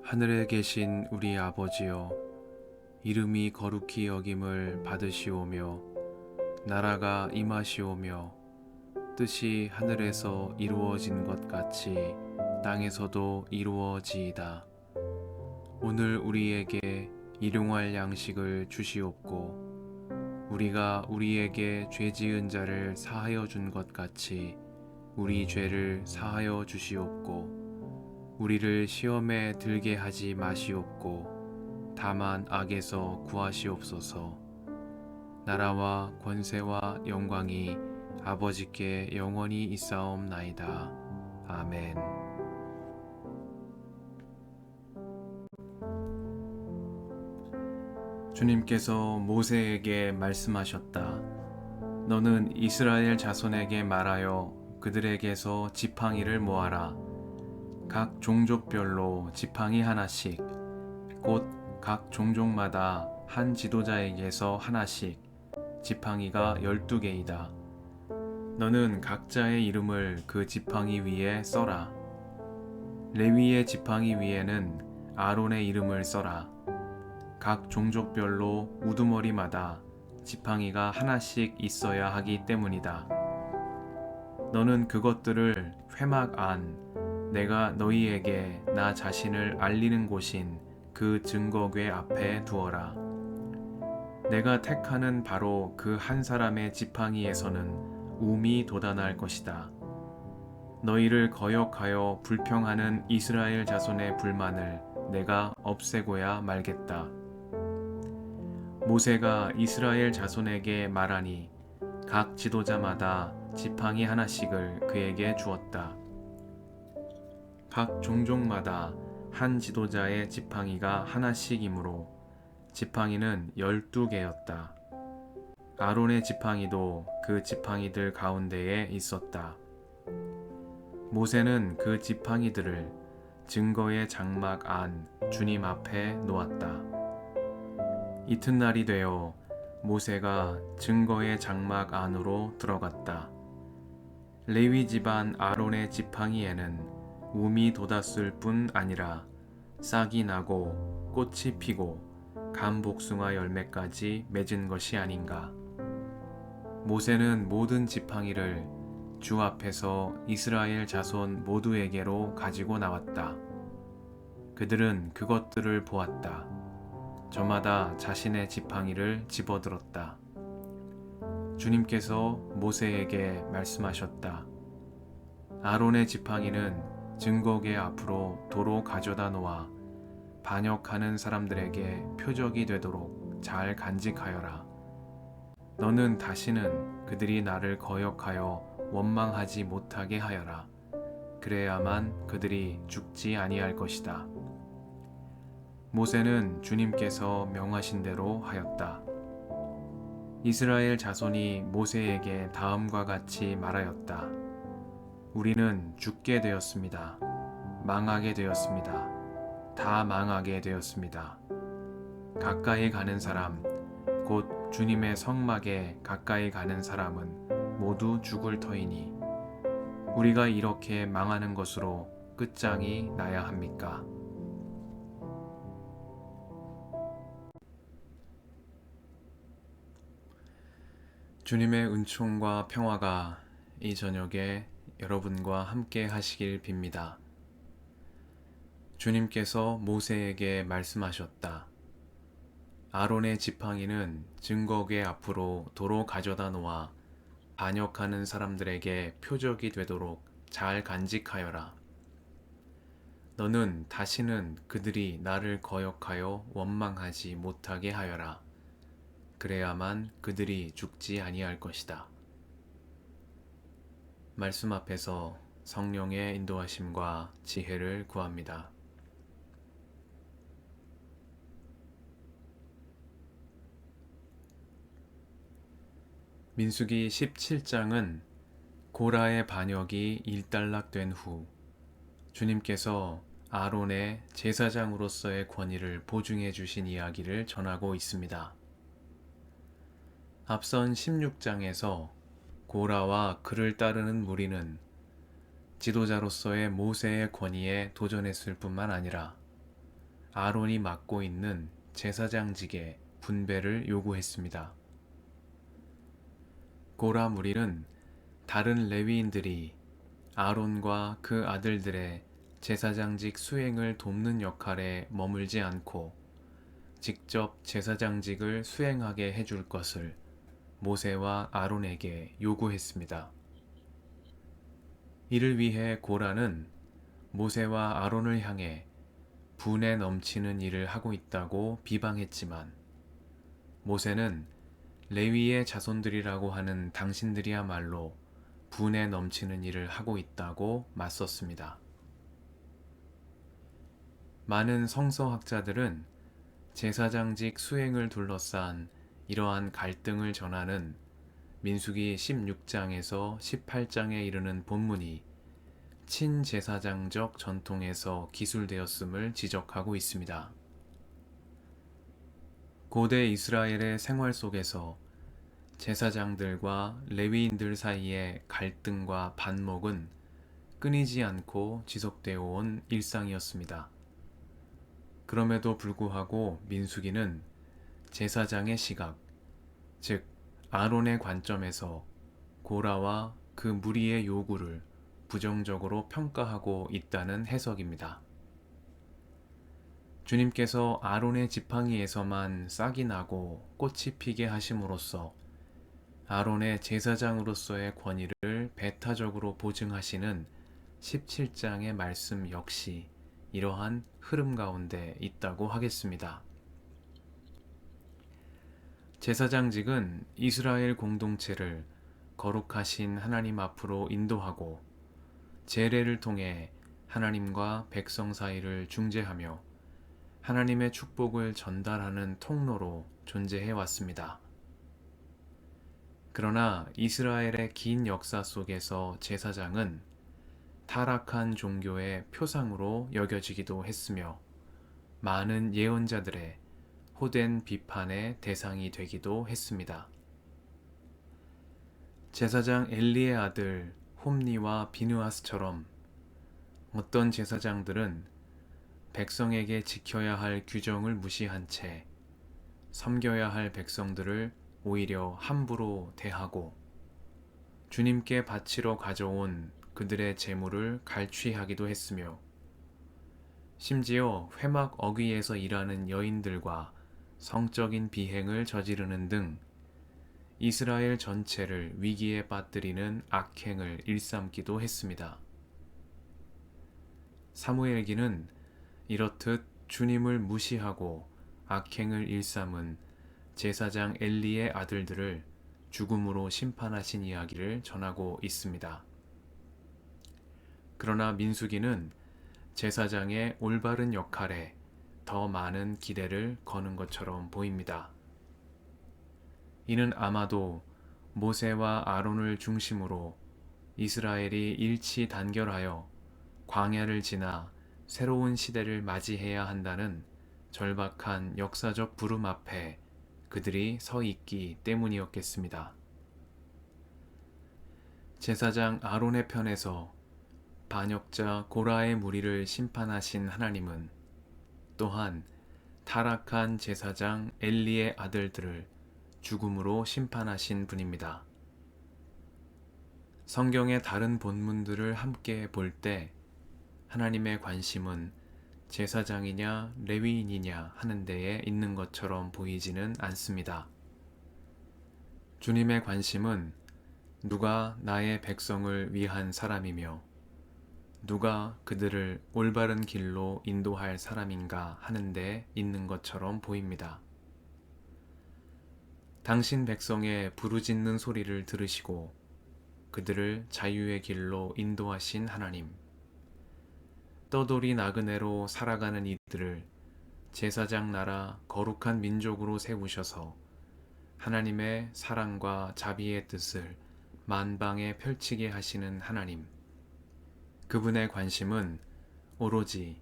하늘에 계신 우리 아버지여, 이름이 거룩히 여김을 받으시오며 나라가 임하시오며 뜻이 하늘에서 이루어진 것 같이 땅에서도 이루어지이다. 오늘 우리에게 일용할 양식을 주시옵고 우리가 우리에게 죄 지은 자를 사하여 준 것 같이 우리 죄를 사하여 주시옵고 우리를 시험에 들게 하지 마시옵고 다만 악에서 구하시옵소서. 나라와 권세와 영광이 아버지께 영원히 있사옵나이다. 아멘. 주님께서 모세에게 말씀하셨다. 너는 이스라엘 자손에게 말하여 그들에게서 지팡이를 모아라. 각 종족별로 지팡이 하나씩, 곧 각 종족마다 한 지도자에게서 하나씩, 지팡이가 12개이다. 너는 각자의 이름을 그 지팡이 위에 써라. 레위의 지팡이 위에는 아론의 이름을 써라. 각 종족별로 우두머리마다 지팡이가 하나씩 있어야 하기 때문이다. 너는 그것들을 회막 안, 내가 너희에게 나 자신을 알리는 곳인 그 증거궤 앞에 두어라. 내가 택하는 바로 그 한 사람의 지팡이에서는 움이 돋아날 것이다. 너희를 거역하여 불평하는 이스라엘 자손의 불만을 내가 없애고야 말겠다. 모세가 이스라엘 자손에게 말하니 각 지도자마다 지팡이 하나씩을 그에게 주었다. 각 종족마다 한 지도자의 지팡이가 하나씩이므로 지팡이는 12개였다. 아론의 지팡이도 그 지팡이들 가운데에 있었다. 모세는 그 지팡이들을 증거의 장막 안 주님 앞에 놓았다. 이튿날이 되어 모세가 증거의 장막 안으로 들어갔다. 레위 집안 아론의 지팡이에는 움이 돋았을 뿐 아니라 싹이 나고 꽃이 피고 감복숭아 열매까지 맺은 것이 아닌가. 모세는 모든 지팡이를 주 앞에서 이스라엘 자손 모두에게로 가지고 나왔다. 그들은 그것들을 보았다. 저마다 자신의 지팡이를 집어들었다. 주님께서 모세에게 말씀하셨다. 아론의 지팡이는 증거궤 앞으로 도로 가져다 놓아 반역하는 사람들에게 표적이 되도록 잘 간직하여라. 너는 다시는 그들이 나를 거역하여 원망하지 못하게 하여라. 그래야만 그들이 죽지 아니할 것이다. 모세는 주님께서 명하신 대로 하였다. 이스라엘 자손이 모세에게 다음과 같이 말하였다. 우리는 죽게 되었습니다. 망하게 되었습니다. 다 망하게 되었습니다. 가까이 가는 사람, 곧 주님의 성막에 가까이 가는 사람은 모두 죽을 터이니 우리가 이렇게 망하는 것으로 끝장이 나야 합니까? 주님의 은총과 평화가 이 저녁에 여러분과 함께 하시길 빕니다. 주님께서 모세에게 말씀하셨다. 아론의 지팡이는 증거궤 앞으로 도로 가져다 놓아 반역하는 사람들에게 표적이 되도록 잘 간직하여라. 너는 다시는 그들이 나를 거역하여 원망하지 못하게 하여라. 그래야만 그들이 죽지 아니할 것이다. 말씀 앞에서 성령의 인도하심과 지혜를 구합니다. 민수기 17장은 고라의 반역이 일단락된 후 주님께서 아론의 제사장으로서의 권위를 보증해 주신 이야기를 전하고 있습니다. 앞선 16장에서 고라와 그를 따르는 무리는 지도자로서의 모세의 권위에 도전했을 뿐만 아니라 아론이 맡고 있는 제사장직의 분배를 요구했습니다. 고라 무리는 다른 레위인들이 아론과 그 아들들의 제사장직 수행을 돕는 역할에 머물지 않고 직접 제사장직을 수행하게 해줄 것을 모세와 아론에게 요구했습니다. 이를 위해 고라는 모세와 아론을 향해 분에 넘치는 일을 하고 있다고 비방했지만, 모세는 레위의 자손들이라고 하는 당신들이야말로 분에 넘치는 일을 하고 있다고 맞섰습니다. 많은 성서학자들은 제사장직 수행을 둘러싼 이러한 갈등을 전하는 민수기 16장에서 18장에 이르는 본문이 친제사장적 전통에서 기술되었음을 지적하고 있습니다. 고대 이스라엘의 생활 속에서 제사장들과 레위인들 사이의 갈등과 반목은 끊이지 않고 지속되어 온 일상이었습니다. 그럼에도 불구하고 민수기는 제사장의 시각, 즉 아론의 관점에서 고라와 그 무리의 요구를 부정적으로 평가하고 있다는 해석입니다. 주님께서 아론의 지팡이에서만 싹이 나고 꽃이 피게 하심으로써 아론의 제사장으로서의 권위를 배타적으로 보증하시는 17장의 말씀 역시 이러한 흐름 가운데 있다고 하겠습니다. 제사장직은 이스라엘 공동체를 거룩하신 하나님 앞으로 인도하고 제례를 통해 하나님과 백성 사이를 중재하며 하나님의 축복을 전달하는 통로로 존재해 왔습니다. 그러나 이스라엘의 긴 역사 속에서 제사장은 타락한 종교의 표상으로 여겨지기도 했으며 많은 예언자들의 호된 비판의 대상이 되기도 했습니다. 제사장 엘리의 아들 홈니와 비느하스처럼 어떤 제사장들은 백성에게 지켜야 할 규정을 무시한 채 섬겨야 할 백성들을 오히려 함부로 대하고 주님께 바치러 가져온 그들의 재물을 갈취하기도 했으며, 심지어 회막 어귀에서 일하는 여인들과 성적인 비행을 저지르는 등 이스라엘 전체를 위기에 빠뜨리는 악행을 일삼기도 했습니다. 사무엘기는 이렇듯 주님을 무시하고 악행을 일삼은 제사장 엘리의 아들들을 죽음으로 심판하신 이야기를 전하고 있습니다. 그러나 민수기는 제사장의 올바른 역할에 더 많은 기대를 거는 것처럼 보입니다. 이는 아마도 모세와 아론을 중심으로 이스라엘이 일치 단결하여 광야를 지나 새로운 시대를 맞이해야 한다는 절박한 역사적 부름 앞에 그들이 서 있기 때문이었겠습니다. 제사장 아론의 편에서 반역자 고라의 무리를 심판하신 하나님은 또한 타락한 제사장 엘리의 아들들을 죽음으로 심판하신 분입니다. 성경의 다른 본문들을 함께 볼 때 하나님의 관심은 제사장이냐 레위인이냐 하는 데에 있는 것처럼 보이지는 않습니다. 주님의 관심은 누가 나의 백성을 위한 사람이며 누가 그들을 올바른 길로 인도할 사람인가 하는 데 있는 것처럼 보입니다. 당신 백성의 부르짖는 소리를 들으시고 그들을 자유의 길로 인도하신 하나님, 떠돌이 나그네로 살아가는 이들을 제사장 나라 거룩한 민족으로 세우셔서 하나님의 사랑과 자비의 뜻을 만방에 펼치게 하시는 하나님, 그분의 관심은 오로지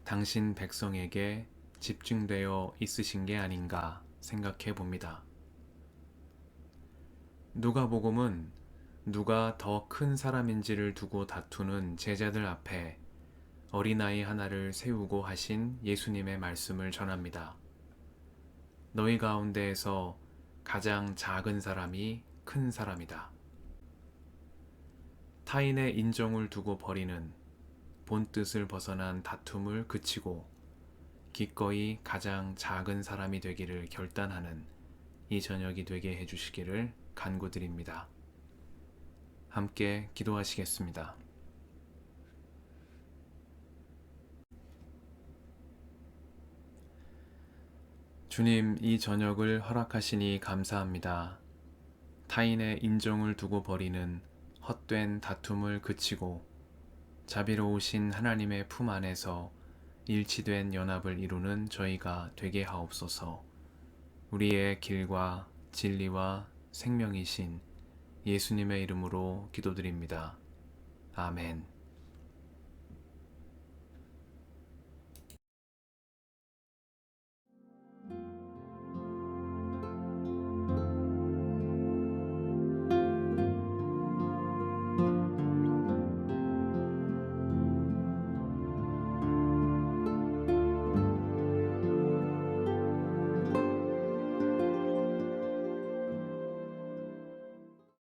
당신 백성에게 집중되어 있으신 게 아닌가 생각해 봅니다. 누가복음은 누가 더 큰 사람인지를 두고 다투는 제자들 앞에 어린아이 하나를 세우고 하신 예수님의 말씀을 전합니다. 너희 가운데에서 가장 작은 사람이 큰 사람이다. 타인의 인정을 두고 벌이는 본뜻을 벗어난 다툼을 그치고 기꺼이 가장 작은 사람이 되기를 결단하는 이 저녁이 되게 해주시기를 간구드립니다. 함께 기도하시겠습니다. 주님, 이 저녁을 허락하시니 감사합니다. 타인의 인정을 두고 벌이는 헛된 다툼을 그치고 자비로우신 하나님의 품 안에서 일치된 연합을 이루는 저희가 되게 하옵소서. 우리의 길과 진리와 생명이신 예수님의 이름으로 기도드립니다. 아멘.